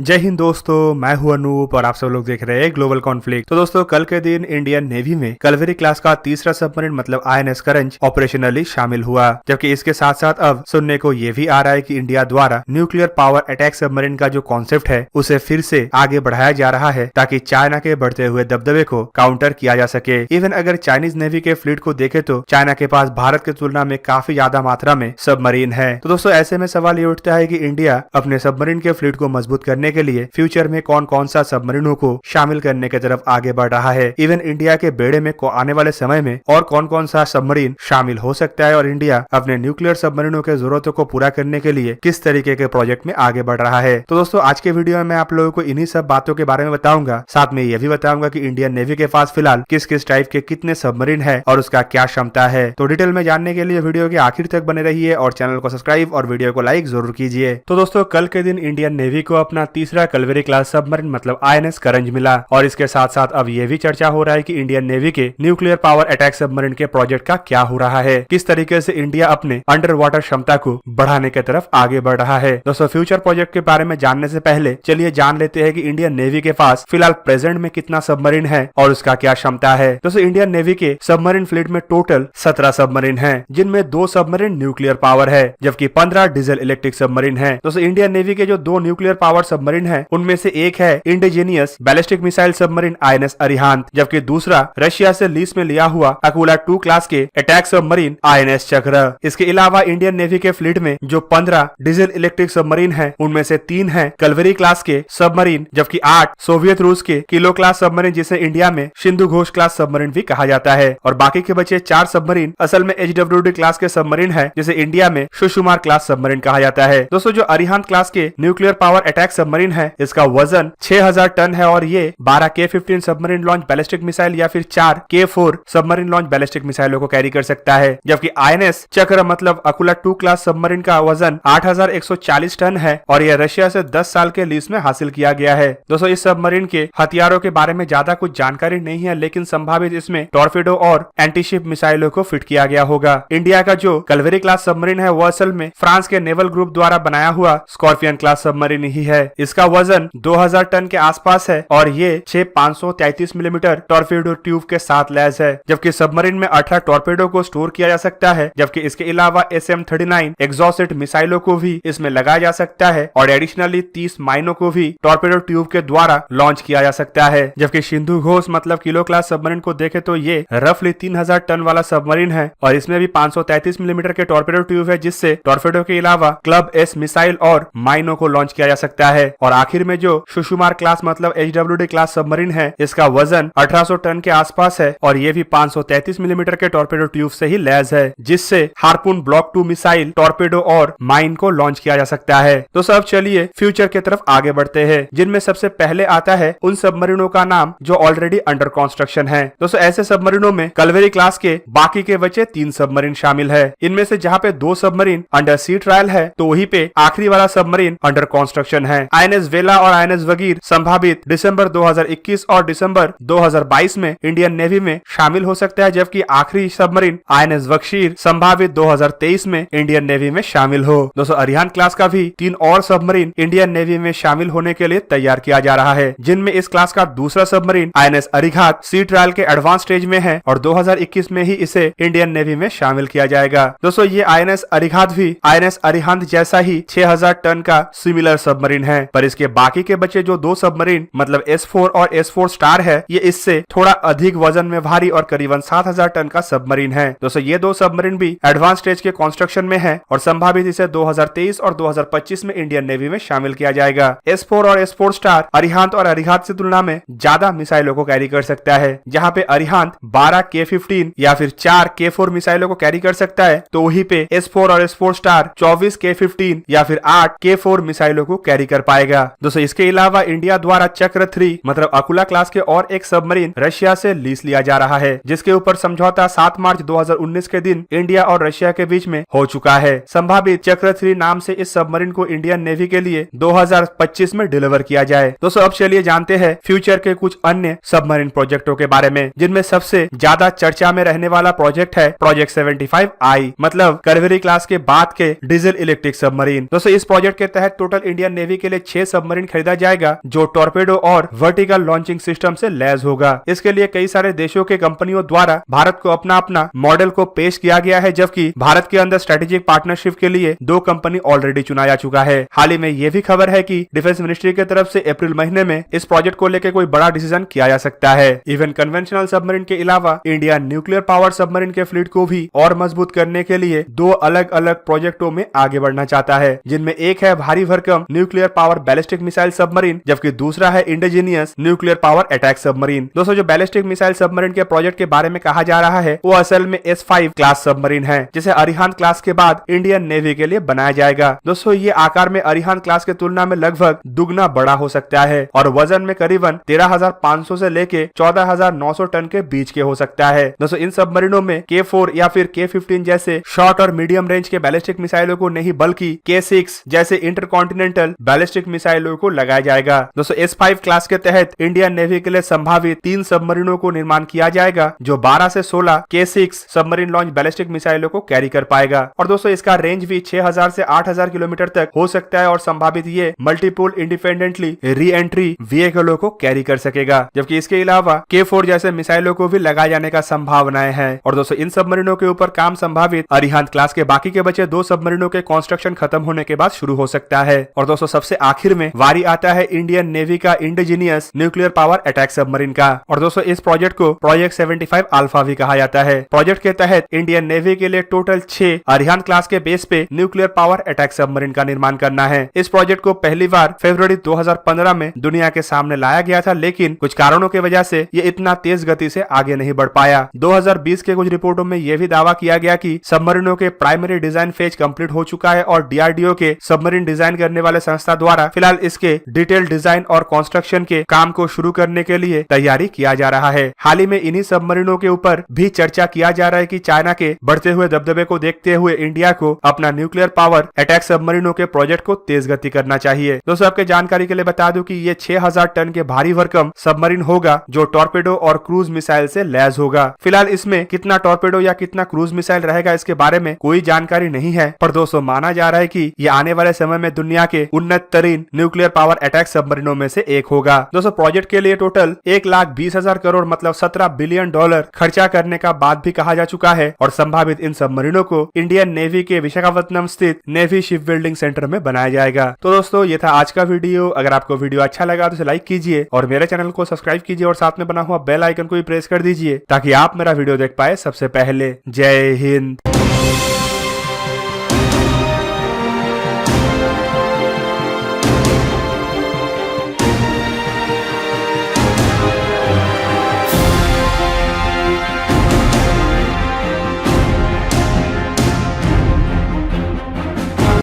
जय हिंद दोस्तों, मैं हूं अनूप और आप सब लोग देख रहे हैं ग्लोबल कॉन्फ्लिक्ट। तो दोस्तों, कल के दिन इंडियन नेवी में कलवेरी क्लास का तीसरा सबमरीन मतलब INS करंज ऑपरेशनली शामिल हुआ। जबकि इसके साथ साथ अब सुनने को ये भी आ रहा है कि इंडिया द्वारा न्यूक्लियर पावर अटैक सबमरीन का जो कॉन्सेप्ट है उसे फिर से आगे बढ़ाया जा रहा है ताकि चाइना के बढ़ते हुए दबदबे को काउंटर किया जा सके। इवन अगर चाइनीज नेवी के फ्लीट को देखे तो चाइना के पास भारत की तुलना में काफी ज्यादा मात्रा में सबमरीन है। तो दोस्तों, ऐसे में सवाल ये उठता है कि इंडिया अपने सबमरीन के फ्लीट को मजबूत करने के लिए फ्यूचर में कौन कौन सा सबमरीनों को शामिल करने की तरफ आगे बढ़ रहा है। इवन इंडिया के बेड़े में आने वाले समय में और कौन कौन सा सबमरीन शामिल हो सकता है और इंडिया अपने न्यूक्लियर सबमरीनों के जरूरतों को पूरा करने के लिए किस तरीके के प्रोजेक्ट में आगे बढ़ रहा है। तो दोस्तों, आज के वीडियो में मैं आप लोगों को इन्हीं सब बातों के बारे में बताऊंगा। साथ में यह भी बताऊंगा कि इंडियन नेवी के पास फिलहाल किस किस टाइप के कितने सबमरीन है और उसका क्या क्षमता है। तो डिटेल में जानने के लिए वीडियो के आखिर तक बने रहिए और चैनल को सब्सक्राइब और वीडियो को लाइक जरूर कीजिए। तो दोस्तों, कल के दिन इंडियन नेवी को अपना तीसरा कलवेरी क्लास सबमरीन मतलब INS करंज मिला और इसके साथ साथ अब यह भी चर्चा हो रहा है कि इंडियन नेवी के न्यूक्लियर पावर अटैक सबमरीन के प्रोजेक्ट का क्या हो रहा है, किस तरीके से इंडिया अपने अंडर वाटर क्षमता को बढ़ाने की तरफ आगे बढ़ रहा है। दोस्तों, फ्यूचर प्रोजेक्ट के बारे में जानने से पहले चलिए जान लेते हैं कि इंडियन नेवी के पास फिलहाल प्रेजेंट में कितना सबमरीन है और उसका क्या क्षमता है। दोस्तों, इंडियन नेवी के सबमरीन फ्लीट में टोटल 17 सबमरीन है, जिनमें 2 सबमरीन न्यूक्लियर पावर है जबकि 15 डीजल इलेक्ट्रिक सबमरीन है। दोस्तों, इंडियन नेवी के जो 2 न्यूक्लियर पावर सबमरीन है उनमें से एक है indigenous ballistic missile submarine INS Arihant, जबकि दूसरा रशिया से लीज में लिया हुआ अकुला 2 क्लास के अटैक सबमरीन INS चक्र। इसके अलावा इंडियन नेवी के फ्लीट में जो 15 डीजल इलेक्ट्रिक सबमरीन है उनमें से 3 है कलवेरी क्लास के सबमरीन, जबकि 8 सोवियत रूस के किलो क्लास सबमरीन जिसे इंडिया में सिंधु घोष क्लास सबमरीन भी कहा जाता है। और बाकी के बचे 4 सबमरीन असल में HWD क्लास के सबमरीन है जिसे इंडिया में सुषुमार क्लास सबमरीन कहा जाता है। दोस्तों, जो अरिहांत क्लास के न्यूक्लियर पावर अटैक सबमरीन है इसका वजन 6000 टन है और ये 12 K-15 submarine launch ballistic missile या फिर 4 K-4 सबमरीन लॉन्च बैलिस्टिक मिसाइलों को कैरी कर सकता है। जबकि INS चक्र मतलब अकुला 2 क्लास सबमरीन का वजन 8140 टन है और यह रशिया से 10 साल के लीज में हासिल किया गया है। दोस्तों, इस सबमरीन के हथियारों के बारे में ज्यादा कुछ जानकारी नहीं है, लेकिन संभावित इसमें टॉर्पेडो और एंटीशिप मिसाइलों को फिट किया गया होगा। इंडिया का जो कलवेरी क्लास सबमरीन है वो असल में फ्रांस के नेवल ग्रुप द्वारा बनाया हुआ स्कॉर्पियन क्लास सबमरीन ही है। इसका वजन 2000 टन के आसपास है और ये 6 533 मिलीमीटर टॉर्पेडो ट्यूब के साथ लैस है। जबकि सबमरीन में 18 टॉर्पेडो को स्टोर किया जा सकता है, जबकि इसके अलावा SM-39 एग्जॉस्ट मिसाइलों को भी इसमें लगाया जा सकता है और एडिशनली 30 माइनों को भी टॉर्पेडो ट्यूब के द्वारा लॉन्च किया जा सकता है। जबकि सिंधु घोष मतलब किलो क्लास सबमरीन को देखे तो ये रफली 3000 टन वाला सबमरीन है और इसमें भी 533 मिलीमीटर के टॉर्पेडो ट्यूब है जिससे टॉर्पेडो के अलावा क्लब S मिसाइल और माइनों को लॉन्च किया जा सकता है। और आखिर में जो सुषुमार क्लास मतलब HWD क्लास सबमरीन है इसका वजन 1800 टन के आसपास है और ये भी 533 मिलीमीटर के टॉर्पेडो ट्यूब से ही लैस है जिससे हार्पून ब्लॉक 2 मिसाइल टॉर्पेडो और माइन को लॉन्च किया जा सकता है। तो सब चलिए फ्यूचर की तरफ आगे बढ़ते हैं, जिनमें सबसे पहले आता है उन सबमरीनों का नाम जो ऑलरेडी अंडर कंस्ट्रक्शन है। दोस्तों, ऐसे सबमरीनों में कलवेरी क्लास के बाकी के बचे 3 सबमरीन शामिल है। इनमें से जहाँ पे 2 सबमरीन अंडर सी ट्रायल है तो वहीं पे आखिरी वाला सबमरीन अंडर कंस्ट्रक्शन है। INS वेला और INS वगीर संभावित दिसंबर 2021 और दिसंबर 2022 में इंडियन नेवी में शामिल हो सकता है, जबकि आखिरी सबमरीन INS वक्षीर संभावित 2023 में इंडियन नेवी में शामिल हो। दोस्तों, अरिहांत क्लास का भी 3 और सबमरीन इंडियन नेवी में शामिल होने के लिए तैयार किया जा रहा है, जिनमें इस क्लास का दूसरा सबमरीन INS अरिघात सी ट्रायल के एडवांस स्टेज में है और 2021 में ही इसे इंडियन नेवी में शामिल किया जाएगा। दोस्तों, ये INS अरिघात भी INS अरिहांत जैसा ही 6000 टन का सिमिलर सबमरीन है, पर इसके बाकी के बचे जो 2 सबमरीन मतलब S4 और S4 स्टार है ये इससे थोड़ा अधिक वजन में भारी और करीबन 7000 टन का सबमरीन है। दोस्तों, ये 2 सबमरीन भी एडवांस स्टेज के कंस्ट्रक्शन में है और संभावित इसे 2023 और 2025 में इंडियन नेवी में शामिल किया जाएगा। S4 और S4 स्टार अरिहांत और अरिघात से तुलना में ज्यादा मिसाइलों को कैरी कर सकता है। जहाँ पे अरिहांत 12 K-15 या फिर 4 K-4 मिसाइलों को कैरी कर सकता है तो वहीं पे S4 और S4 स्टार 24 K-15 या फिर 8 K-4 मिसाइलों को कैरी कर पाएगा। दोस्तों, इसके अलावा इंडिया द्वारा चक्र 3 मतलब अकुला क्लास के और एक सबमरीन रशिया से लीज लिया जा रहा है, जिसके ऊपर समझौता 7 मार्च 2019 के दिन इंडिया और रशिया के बीच में हो चुका है। संभावित चक्र 3 नाम से इस सबमरीन को इंडियन नेवी के लिए 2025 में डिलीवर किया जाए। दोस्तों, अब चलिए जानते हैं फ्यूचर के कुछ अन्य सबमरीन प्रोजेक्टों के बारे में, जिनमें सबसे ज्यादा चर्चा में रहने वाला प्रोजेक्ट है प्रोजेक्ट 75I मतलब कलवेरी क्लास के बाद के डीजल इलेक्ट्रिक सबमरीन। दोस्तों, इस प्रोजेक्ट के तहत टोटल इंडियन नेवी के लिए 6 सबमरीन खरीदा जाएगा जो टॉर्पेडो और वर्टिकल लॉन्चिंग सिस्टम से लैस होगा। इसके लिए कई सारे देशों के कंपनियों द्वारा भारत को अपना अपना मॉडल को पेश किया गया है, जबकि भारत के अंदर स्ट्रेटेजिक पार्टनरशिप के लिए 2 कंपनी ऑलरेडी चुना जा चुका है। हाल ही में ये भी खबर है कि डिफेंस मिनिस्ट्री की तरफ से अप्रैल महीने में इस प्रोजेक्ट को लेकर कोई बड़ा डिसीजन किया जा सकता है। इवन कन्वेंशनल सबमरीन के अलावा इंडिया न्यूक्लियर पावर सबमरीन के फ्लीट को भी और मजबूत करने के लिए 2 अलग अलग प्रोजेक्टों में आगे बढ़ना चाहता है, जिनमें एक है भारी भरकम nuclear power ballistic missile submarine, जबकि दूसरा है indigenous nuclear power attack submarine. दोस्तों, जो बैलिस्टिक मिसाइल सबमरीन के प्रोजेक्ट के बारे में कहा जा रहा है वो असल में S5 क्लास सबमरीन है, जिसे अरिहांत क्लास के बाद इंडियन नेवी के लिए बनाया जाएगा। दोस्तों, ये आकार में अरिहांत क्लास के तुलना में लगभग दुगना बड़ा हो सकता है और वजन में करीबन 13,500 से लेके 14,900 टन के बीच के हो सकता है। दोस्तों, इन सबमरीनों में K4 या फिर K15 जैसे शॉर्ट और मीडियम रेंज के बैलिस्टिक मिसाइलों को नहीं बल्कि K6 जैसे इंटरकॉन्टिनेंटल बैलिस्टिक मिसाइलों को लगाया जाएगा। दोस्तों, S5 क्लास के तहत इंडियन नेवी के लिए संभावित 3 सबमरीनों को निर्माण किया जाएगा जो 12 से 16 K6 सबमरीन लॉन्च बैलिस्टिक मिसाइलों को कैरी कर पाएगा। और दोस्तों, इसका रेंज भी 6,000 से 8,000 किलोमीटर तक हो सकता है और संभावित ये मल्टीपल इंडिपेंडेंटली री एंट्री व्हीकलों को कैरी कर सकेगा, जबकि इसके अलावा K4 जैसे मिसाइलों को भी लगाए जाने का संभावनाएं हैं। और दोस्तों, इन सबमरीनों के ऊपर काम संभावित अरिहांत क्लास के बाकी के बचे 2 सबमरीनों के कंस्ट्रक्शन खत्म होने के बाद शुरू हो सकता है। और दोस्तों, सबसे आखिर में वारी आता है इंडियन नेवी का indigenous nuclear power attack submarine का। और दोस्तों, इस प्रोजेक्ट को प्रोजेक्ट 75 अल्फा भी कहा जाता है। प्रोजेक्ट के तहत इंडियन नेवी के लिए टोटल 6 अरिहांत क्लास के बेस पे न्यूक्लियर पावर अटैक सबमरीन का निर्माण करना है। इस प्रोजेक्ट को पहली बार फरवरी 2015 में दुनिया के सामने लाया गया था, लेकिन कुछ कारणों की वजह से ये इतना तेज गति से आगे नहीं बढ़ पाया। 2020 के कुछ रिपोर्टों में यह भी दावा किया गया कि सबमरीनों के प्राइमरी डिजाइन फेज कंप्लीट हो चुका है और DRDO के सबमरीन डिजाइन करने वाले संस्था द्वारा फिलहाल इसके डिटेल डिजाइन और कंस्ट्रक्शन के काम को शुरू करने के लिए तैयारी किया जा रहा है। हाल ही में इन्हीं सबमरीनों के ऊपर भी चर्चा किया जा रहा है कि चाइना के बढ़ते हुए दबदबे को देखते हुए इंडिया को अपना न्यूक्लियर पावर अटैक सबमरीनों के प्रोजेक्ट को तेज गति करना चाहिए। दोस्तों, आपके जानकारी के लिए बता दूं कि ये 6,000 टन के भारी भरकम सबमरीन होगा जो टॉर्पेडो और क्रूज मिसाइल से लैस होगा। फिलहाल इसमें कितना टॉर्पेडो या कितना क्रूज मिसाइल रहेगा इसके बारे में कोई जानकारी नहीं है, पर दोस्तों माना जा रहा है कि ये आने वाले समय में दुनिया के उन्नत तरीन न्यूक्लियर पावर अटैक सबमरीनों में से एक होगा। दोस्तों, प्रोजेक्ट के लिए टोटल 1,20,000 करोड़ मतलब $17 बिलियन खर्चा करने का बात भी कहा जा चुका है और संभावित इन सबमरीनों को इंडियन नेवी के विशाखापत्तनम स्थित नेवी शिप बिल्डिंग सेंटर में बनाया जाएगा। तो दोस्तों, ये था आज का वीडियो। अगर आपको वीडियो अच्छा लगा तो इसे लाइक कीजिए और मेरे चैनल को सब्सक्राइब कीजिए और साथ में बना हुआ बेल आइकन को भी प्रेस कर दीजिए ताकि आप मेरा वीडियो देख पाए सबसे पहले। जय हिंद।